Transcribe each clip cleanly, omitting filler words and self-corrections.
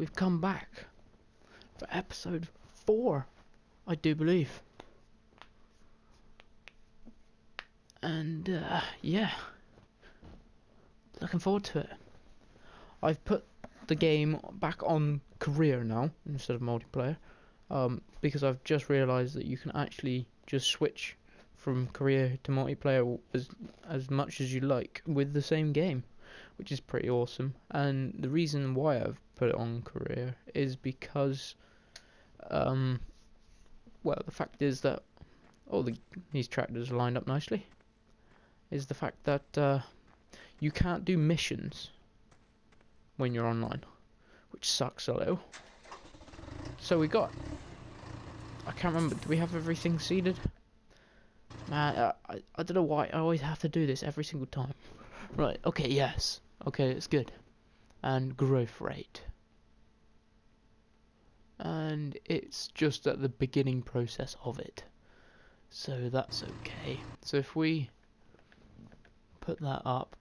we've come back for episode 4, I do believe. And yeah, looking forward to it. I've put the game back on career now instead of multiplayer, because I've just realised that you can actually just switch from career to multiplayer as much as you like with the same game, which is pretty awesome. And the reason why I've put it on career is because well, the fact is that these tractors are lined up nicely, is the fact that you can't do missions when you're online, which sucks a little. So I can't remember, do we have everything seeded? Man, I don't know why I always have to do this every single time. Right, okay, yes. Okay, it's good. And growth rate. And it's just at the beginning process of it. So that's okay. So if we put that up.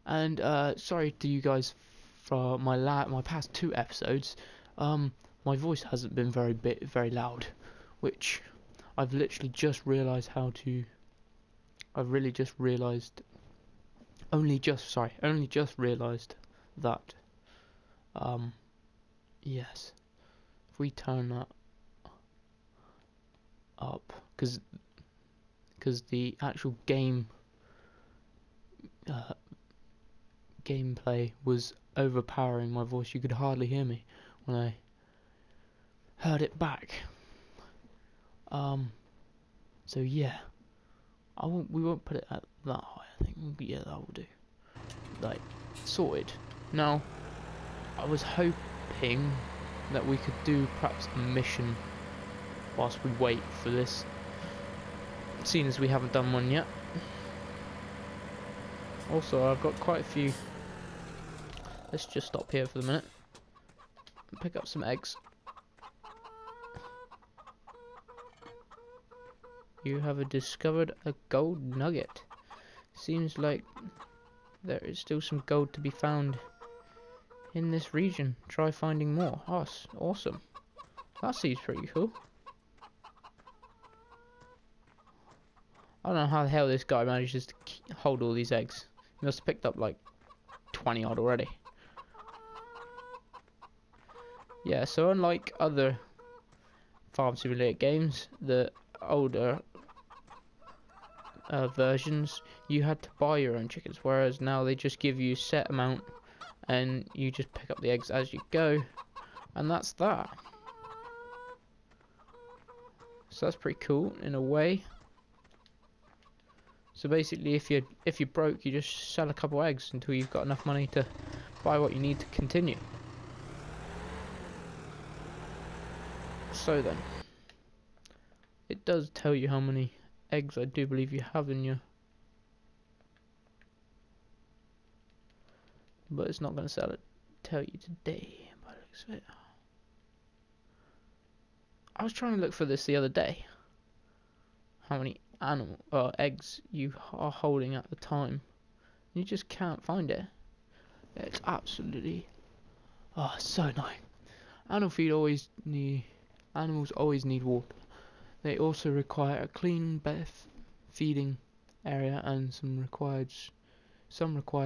And sorry to you guys for my past 2 episodes. My voice hasn't been very loud, which I've literally just realised how to. I've really just realised. Only just realised that. Yes. If we turn that up, because the actual gameplay was overpowering my voice. You could hardly hear me when I heard it back. So yeah, we won't put it at that high, I think. But yeah, that will do. Like, sorted. Now, I was hoping that we could do perhaps a mission whilst we wait for this, seeing as we haven't done one yet. Also, I've got quite a few. Let's just stop here for the minute and pick up some eggs. You have discovered a gold nugget. Seems like there is still some gold to be found in this region. Try finding more. Oh, awesome. That seems pretty cool. I don't know how the hell this guy manages to hold all these eggs. He must have picked up like 20 odd already. Yeah, so unlike other farm simulator games, the older versions, you had to buy your own chickens, whereas now they just give you a set amount and you just pick up the eggs as you go, and that's that. So that's pretty cool in a way. So basically, if you're broke, you just sell a couple eggs until you've got enough money to buy what you need to continue. So then, it does tell you how many eggs I do believe you have in you, but it's not going to tell you today by the looks of it. I was trying to look for this the other day, how many eggs you are holding at the time. You just can't find it. It's absolutely so annoying. Animals always need water. They also require a clean feeding area, and some require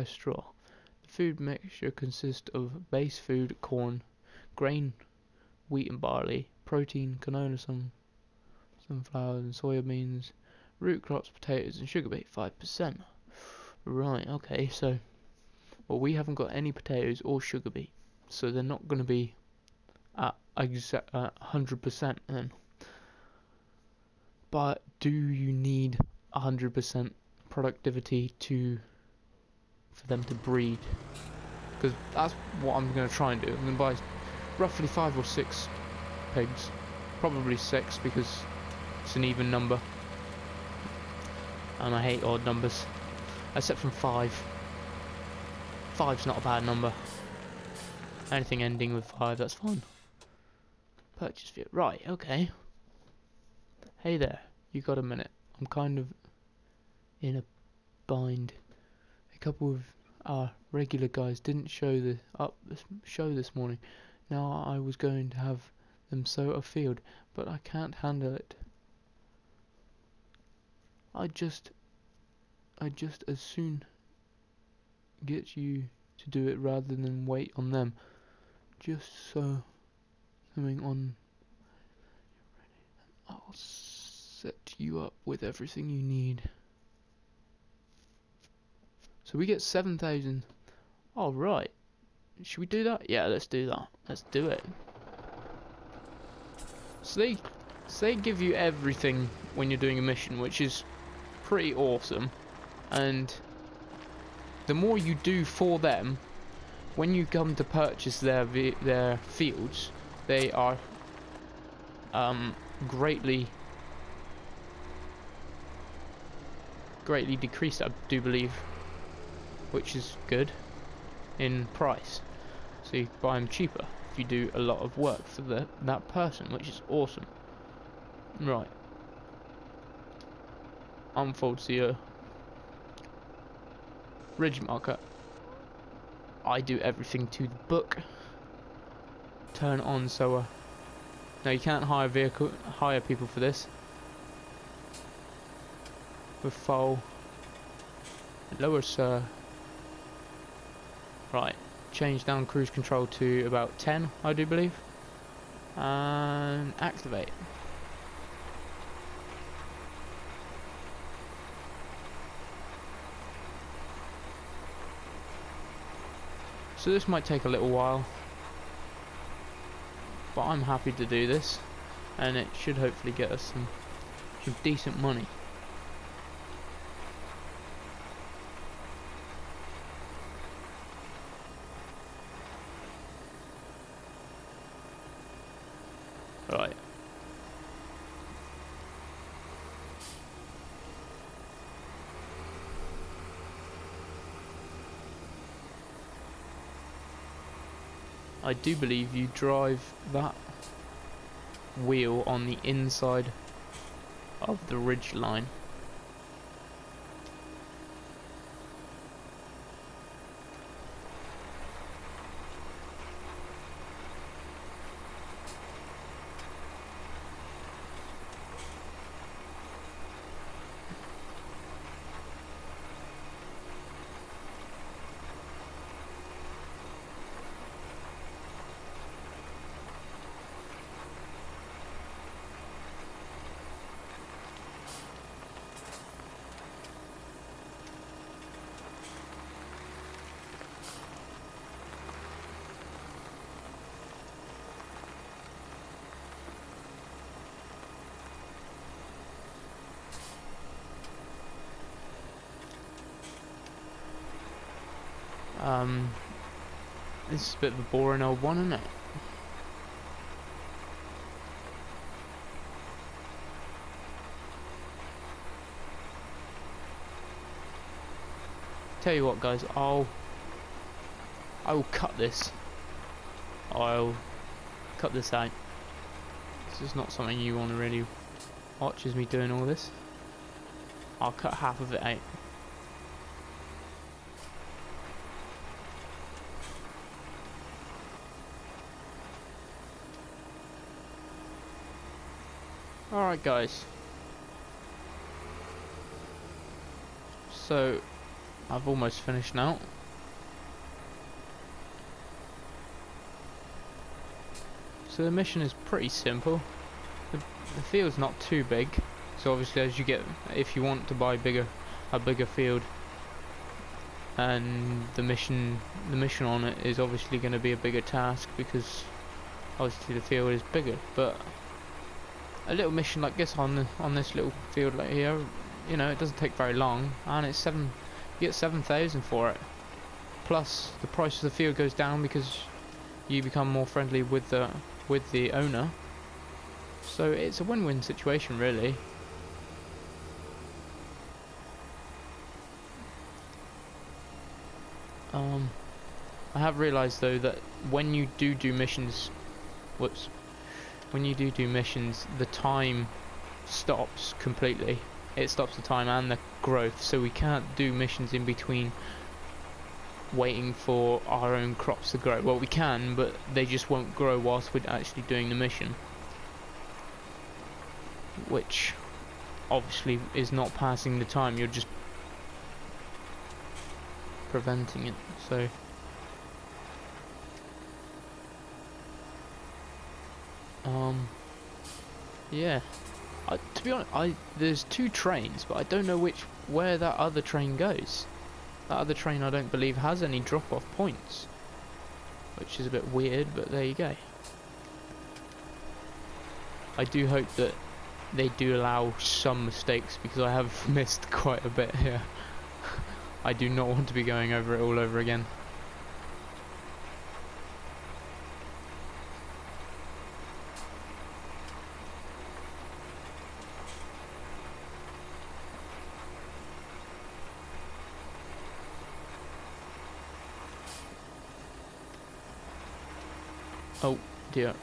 straw. The food mixture consists of base food, corn, grain, wheat and barley, protein, canola, sunflower and soybeans, root crops, potatoes and sugar beet, 5%. Right, okay, so well, we haven't got any potatoes or sugar beet, so they're not going to be at 100% then. But do you need 100% productivity for them to breed? Because that's what I'm going to try and do. I'm going to buy roughly 5 or 6 pigs, probably 6 because it's an even number, and I hate odd numbers, except from 5. 5's not a bad number. Anything ending with 5, that's fine. Purchase view. Right, okay. Hey there, you got a minute? I'm kind of in a bind. A couple of our regular guys didn't show this morning. Now I was going to have them sow a field, but I can't handle it. I just as soon get you to do it rather than wait on them. Just so something on. I'll set you up with everything you need. So we get 7,000. All right. Should we do that? Yeah, let's do that. Let's do it. So they give you everything when you're doing a mission, which is pretty awesome. And the more you do for them, when you come to purchase their fields, they are greatly decreased, I do believe, which is good in price. So you buy them cheaper if you do a lot of work for that person, which is awesome. Right. Unfold CEO. Ridge marker. I do everything to the book. Turn on sower. Now you can't hire people for this. With foal. Lower sir. Right. Change down cruise control to about 10, I do believe. And activate. So this might take a little while, but I'm happy to do this, and it should hopefully get us some decent money. Right. I do believe you drive that wheel on the inside of the ridge line. This is a bit of a boring old one, isn't it? Tell you what, guys, I will cut this. I'll cut this out. This is not something you want to really watch, is me doing all this. I'll cut half of it out. Alright guys, so I've almost finished now. So the mission is pretty simple. The field's not too big, so obviously as you get, if you want to buy a bigger field, and the mission on it is obviously going to be a bigger task because obviously the field is bigger. But a little mission like this on this little field like here, you know, it doesn't take very long, and it's you get 7,000 for it. Plus the price of the field goes down because you become more friendly with the owner. So it's a win-win situation, really. I have realised though that when you do missions, when you do missions, the time stops completely. It stops the time and the growth, so we can't do missions in between waiting for our own crops to grow. Well, we can, but they just won't grow whilst we're actually doing the mission, which obviously is not passing the time, you're just preventing it. So yeah, to be honest, there's 2 trains, but I don't know where that other train goes. That other train I don't believe has any drop-off points, which is a bit weird, but there you go. I do hope that they do allow some mistakes, because I have missed quite a bit here. I do not want to be going over it all over again. Oh dear.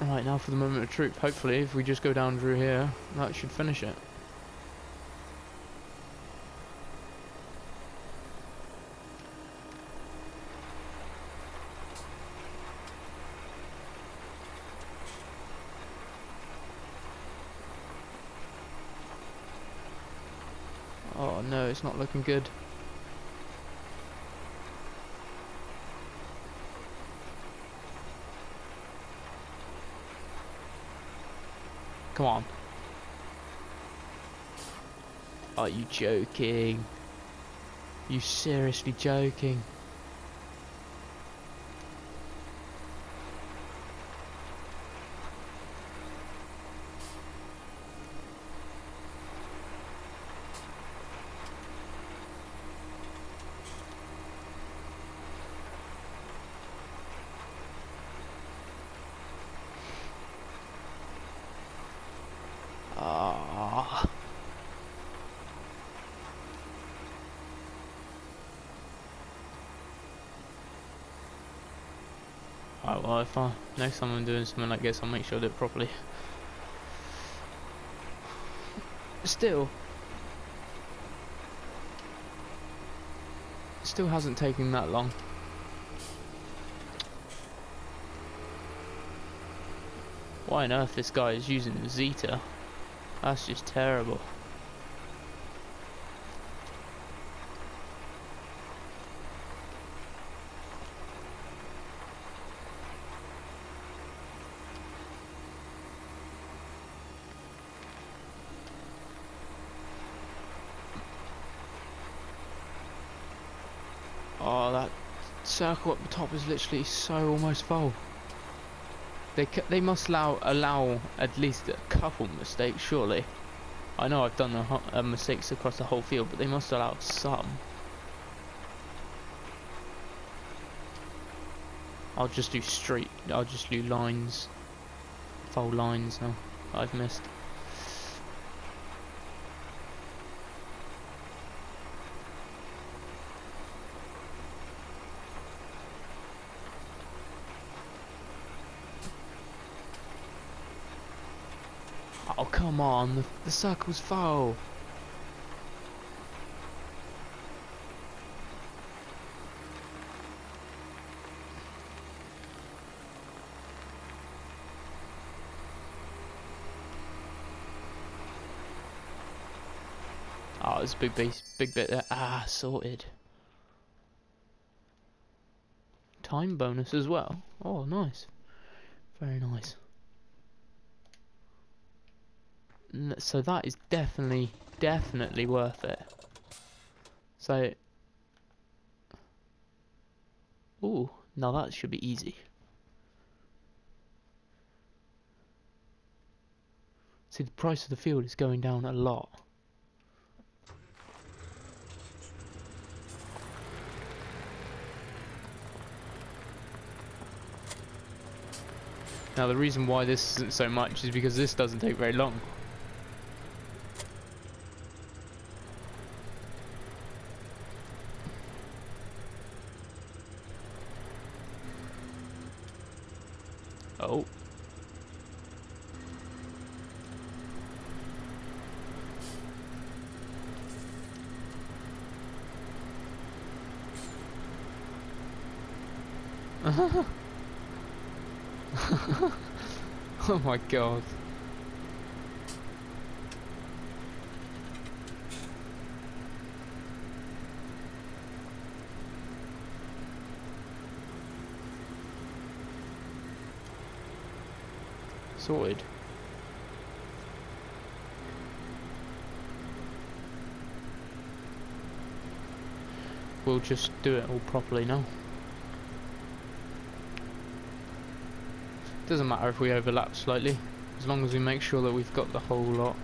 Right, now for the moment of truth. Hopefully, if we just go down through here, that should finish it. Oh no, it's not looking good. Come on. Are you joking? You seriously joking? Ah. Alright, well, if next time I'm doing something like this, I'll make sure I do it properly. Still hasn't taken that long. Why on earth this guy is using the Zeta? That's just terrible. Oh, that circle at the top is literally so almost full. They must allow at least a couple mistakes, surely. I know I've done mistakes across the whole field, but they must allow some. I'll just do lines, full lines now. I've missed. Oh, come on, the circle's full. Oh, there's a big bit there. Ah, sorted. Time bonus as well. Oh, nice. Very nice. So that is definitely worth it. So, ooh, now that should be easy. See, the price of the field is going down a lot. Now the reason why this isn't so much is because this doesn't take very long. Oh. Oh my god. Sorted. We'll just do it all properly now. Doesn't matter if we overlap slightly, as long as we make sure that we've got the whole lot.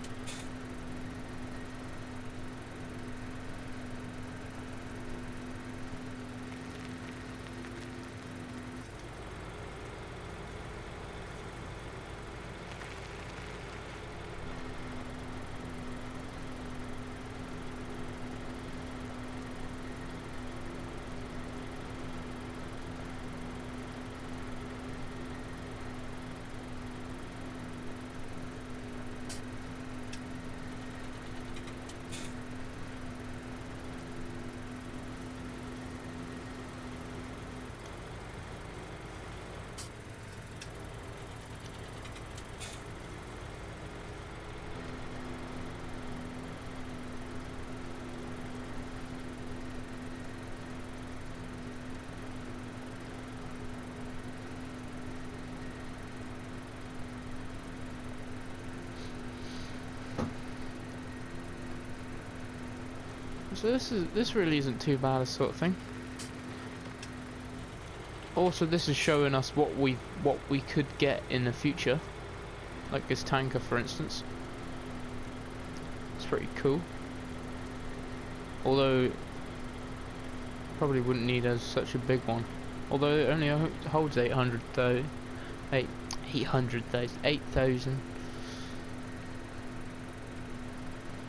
So this really isn't too bad a sort of thing. Also, this is showing us what we could get in the future, like this tanker, for instance. It's pretty cool. Although, probably wouldn't need as such a big one. Although it only holds 800 though. 8,000.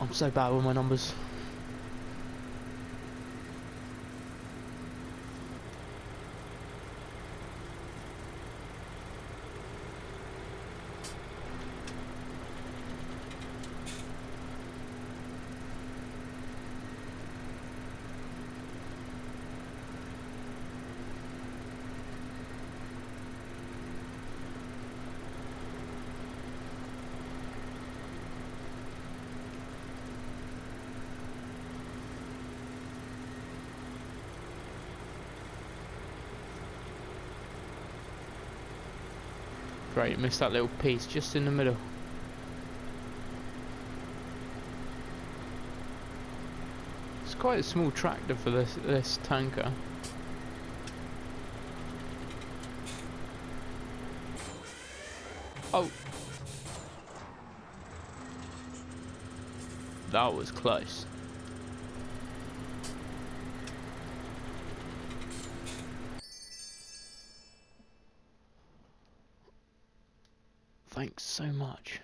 I'm so bad with my numbers. Great, missed that little piece just in the middle. It's quite a small tractor for this tanker. Oh, that was close. Thanks so much.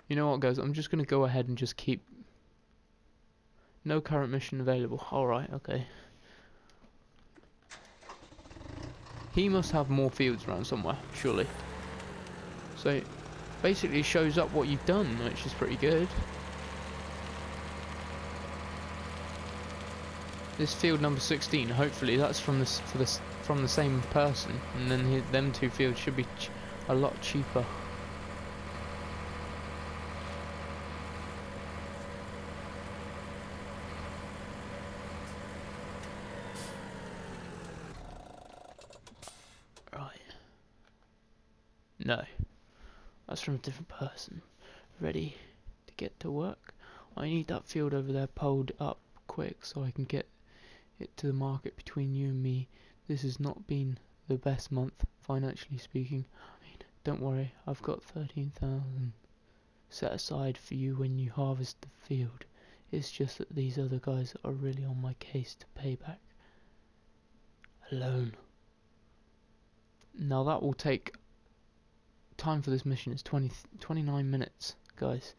You know what, guys? I'm just going to go ahead and just keep... No current mission available. Alright, okay. He must have more fields around somewhere, surely. So, basically shows up what you've done, which is pretty good. This field number 16, hopefully that's from the same person, and then them two fields should be a lot cheaper. Right. No. That's from a different person. Ready to get to work. I need that field over there pulled up quick so I can get it to the market. Between you and me, this has not been the best month, financially speaking. I mean, don't worry, I've got 13,000 set aside for you when you harvest the field. It's just that these other guys are really on my case to pay back. Alone. Now that will take... Time for this mission is 29 minutes, guys.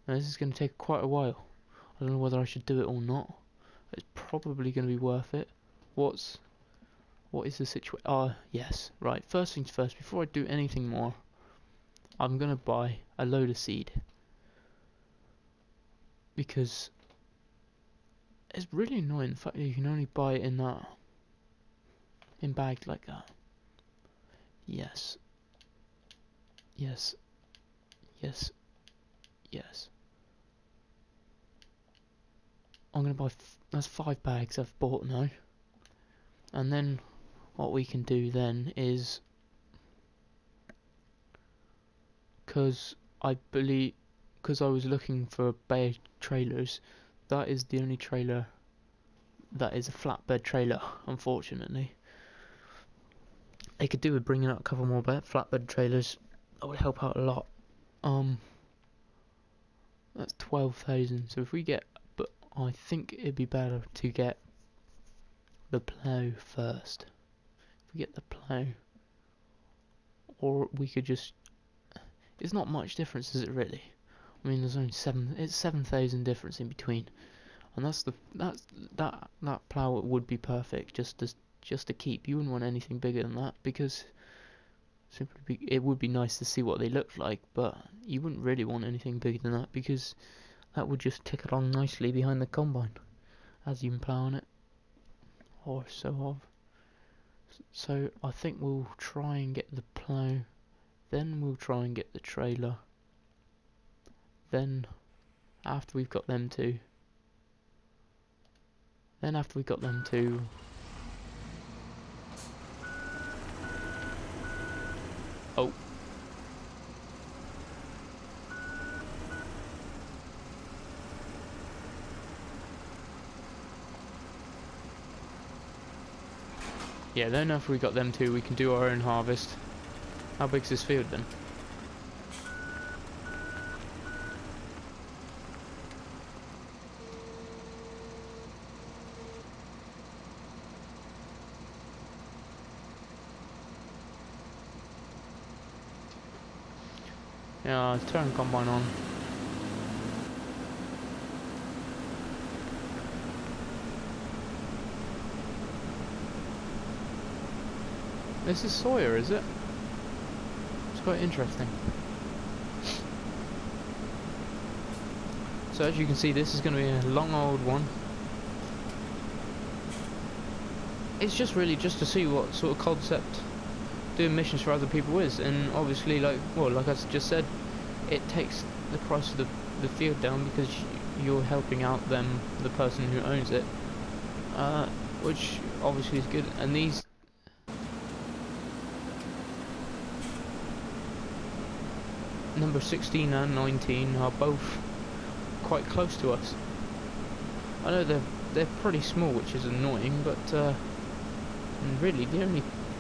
Now this is going to take quite a while. I don't know whether I should do it or not. It's probably going to be worth it. What is the situation? Yes, right. First things first, before I do anything more, I'm going to buy a load of seed. Because it's really annoying the fact that you can only buy it in that in bags like that. Yes. Yes. Yes. Yes. I'm gonna buy. That's 5 bags I've bought now. And then what we can do then is, because I was looking for bay trailers, that is the only trailer that is a flatbed trailer, unfortunately. They could do with bringing out a couple more flatbed trailers. That would help out a lot. That's 12,000. So if we get, but I think it'd be better to get the plough first. If we get the plough, or we could just. It's not much difference, is it really? I mean, there's only 7,000 difference in between, and that plough would be perfect just to keep. You wouldn't want anything bigger than that, because it would be nice to see what they look like, but you wouldn't really want anything bigger than that, because that would just tick along nicely behind the combine as you're ploughing it, or so of. So I think we'll try and get the plough, then we'll try and get the trailer, then after we've got them two, oh, yeah, then after we got them two, we can do our own harvest. How big's this field then? Yeah, turn combine on. This is Sawyer, is it? It's quite interesting. So as you can see, this is going to be a long old one. It's just really just to see what sort of concept doing missions for other people is, and obviously, like I just said, it takes the price of the field down, because you're helping out the person who owns it, which obviously is good. And these number 16 and 19 are both quite close to us. I know they're pretty small, which is annoying, but and really the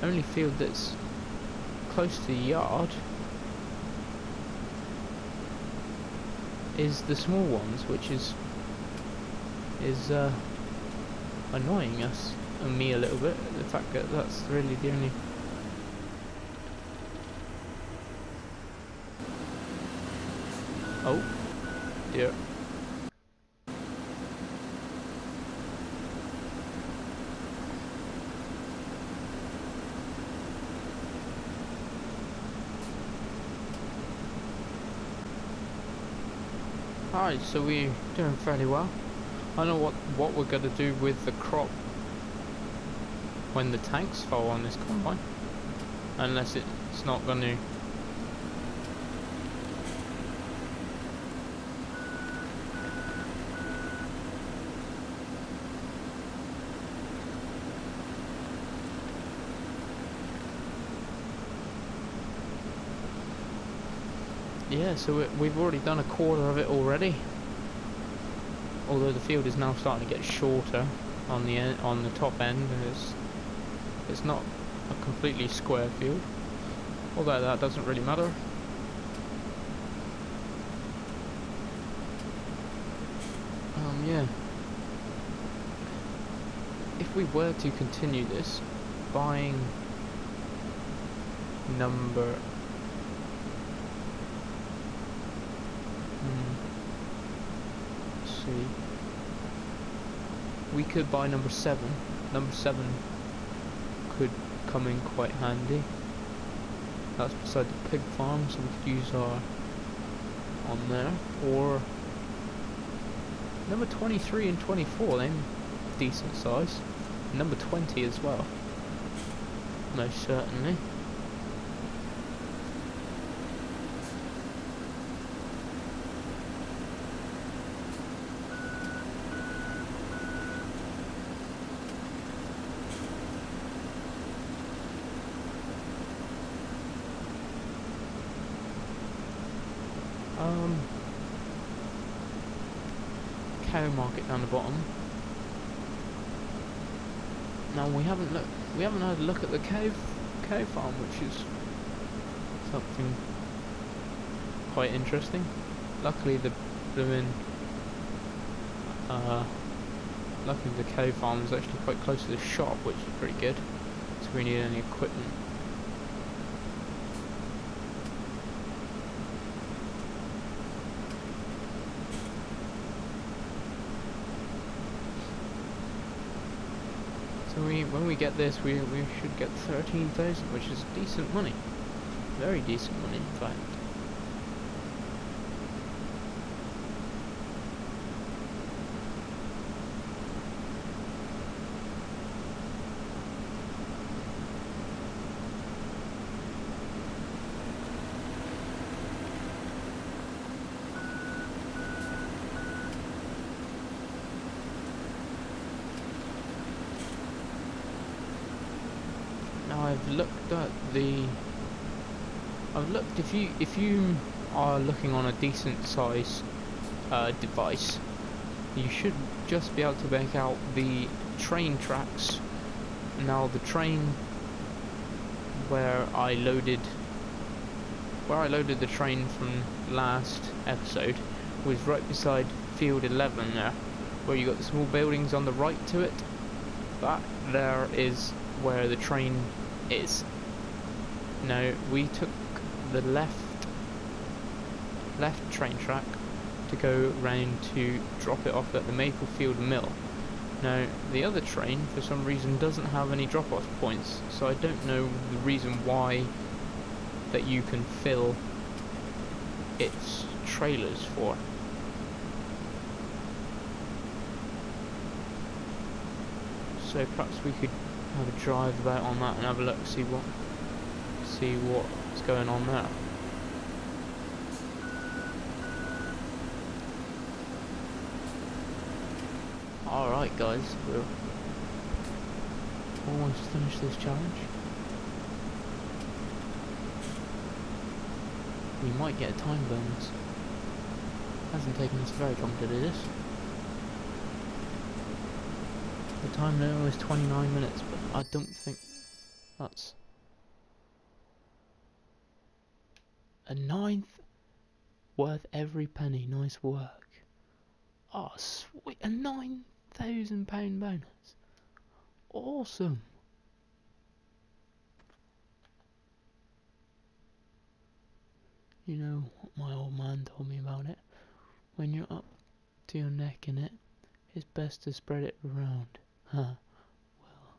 only field that's close to the yard is the small ones, which is annoying us and me a little bit. The fact that that's really the only. Oh dear. Alright, so we're doing fairly well. I know what we're going to do with the crop when the tanks fall on this combine, unless it's not going to. Yeah, so we've already done a quarter of it already. Although the field is now starting to get shorter on the top end, it's not a completely square field. Although that doesn't really matter. Yeah. If we were to continue this, buying number. Let's see. We could buy number 7. Number 7 could come in quite handy. That's beside the pig farm, so we could use our on there. Or number 23 and 24, they're decent size. Number 20 as well. most certainly. Cow market down the bottom. Now we haven't had a look at the cow farm, which is something quite interesting. Luckily luckily the cow farm is actually quite close to the shop, which is pretty good. So we need any equipment. So when we get this, we should get 13,000, which is decent money. Very decent money, in fact. I've looked if you are looking on a decent size device, you should just be able to make out the train tracks. Now the train where I loaded the train from last episode was right beside field 11 there, where you got the small buildings on the right to it. That there is where the train is. Now we took the left train track to go round to drop it off at the Maplefield Mill. Now the other train for some reason doesn't have any drop-off points, so I don't know the reason why that you can fill its trailers for. So perhaps we could have a drive about on that and have a look, see what's going on there. Alright guys, we're almost finished this challenge. We might get a time bonus. Hasn't taken us very long to do this. The time now is 29 minutes, but I don't think that's a ninth worth every penny. Nice work. Oh sweet, a £9,000 bonus. Awesome. You know what my old man told me about it? When you're up to your neck in it, it's best to spread it around. Huh. Well,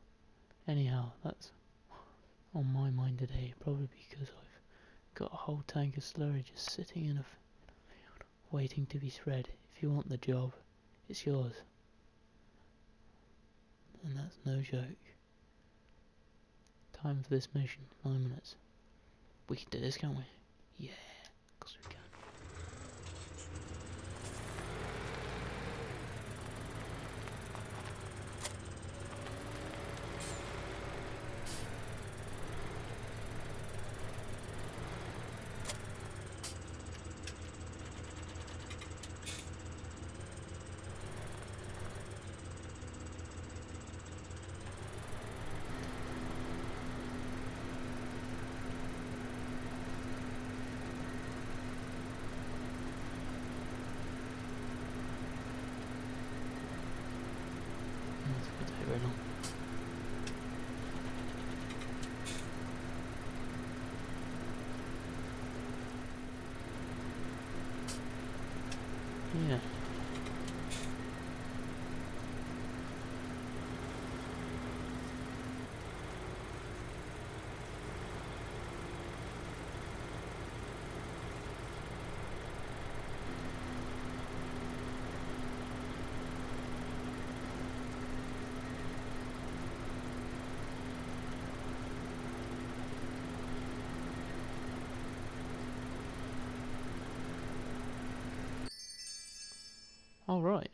anyhow, that's on my mind today, probably because I've got a whole tank of slurry just sitting in a field, waiting to be spread. If you want the job, it's yours. And that's no joke. Time for this mission, 9 minutes. We can do this, can't we? Yeah, of course we can. Very long. Yeah. All right.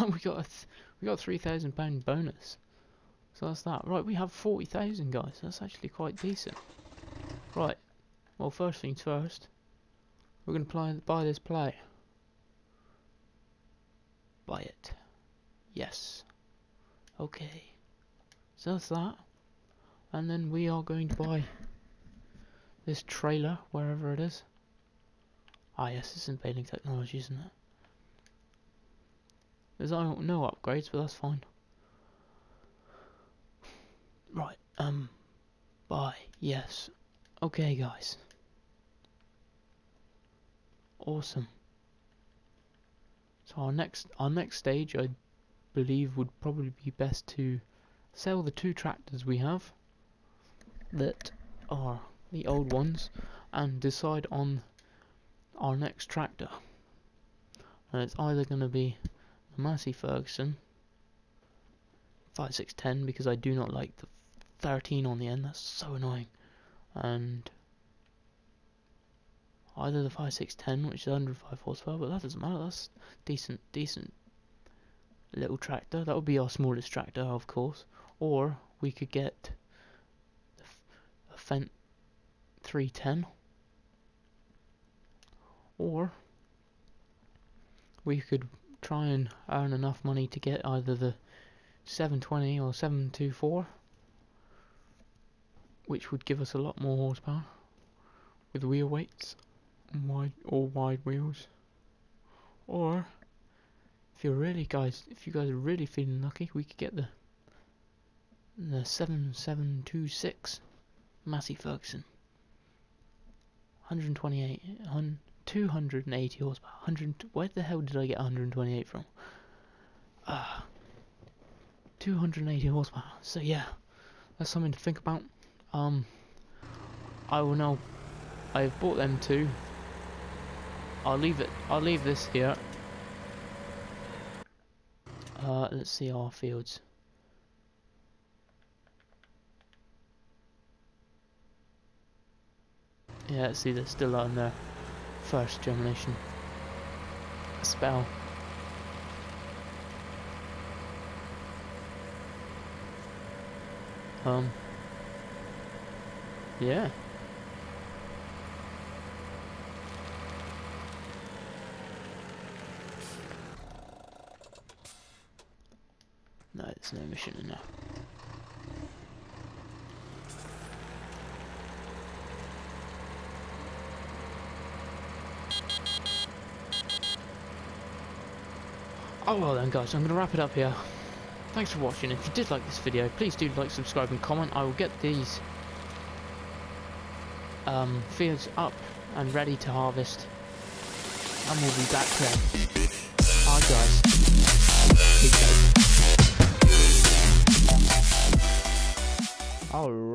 we got a £3,000 bonus. So that's that. Right, we have 40,000, guys. That's actually quite decent. Right. Well, first things first. We're gonna buy this player. Buy it. Yes. Okay. So that's that. And then we are going to buy this trailer, wherever it is. Ah yes, it's in Baling Technology, isn't it? There's no upgrades, but that's fine. Right, buy, yes. Okay guys. Awesome. So our next stage, I believe, would probably be best to sell the 2 tractors we have that are the old ones and decide on our next tractor. And it's either going to be the Massey Ferguson 5610, because I do not like the 13 on the end, that's so annoying, and either the 5610, which is 105 horsepower, but that doesn't matter, that's decent little tractor. That would be our smallest tractor, of course. Or we could get a Fendt 310, or we could try and earn enough money to get either the 720 or 724, which would give us a lot more horsepower with wheel weights and wide wheels. Or if you guys are really feeling lucky, we could get the 7726 Massey Ferguson, 280 horsepower. Where the hell did I get 128 from? 280 horsepower. So yeah, that's something to think about. I've bought them 2. I'll leave this here. Let's see our fields. Yeah, let's see, they're still on their first germination spell. Yeah. No, there's no mission in there. Oh well then guys, I'm going to wrap it up here. Thanks for watching. If you did like this video, please do like, subscribe and comment. I will get these fields up and ready to harvest, and we'll be back then. Alright guys, peace out. Alright.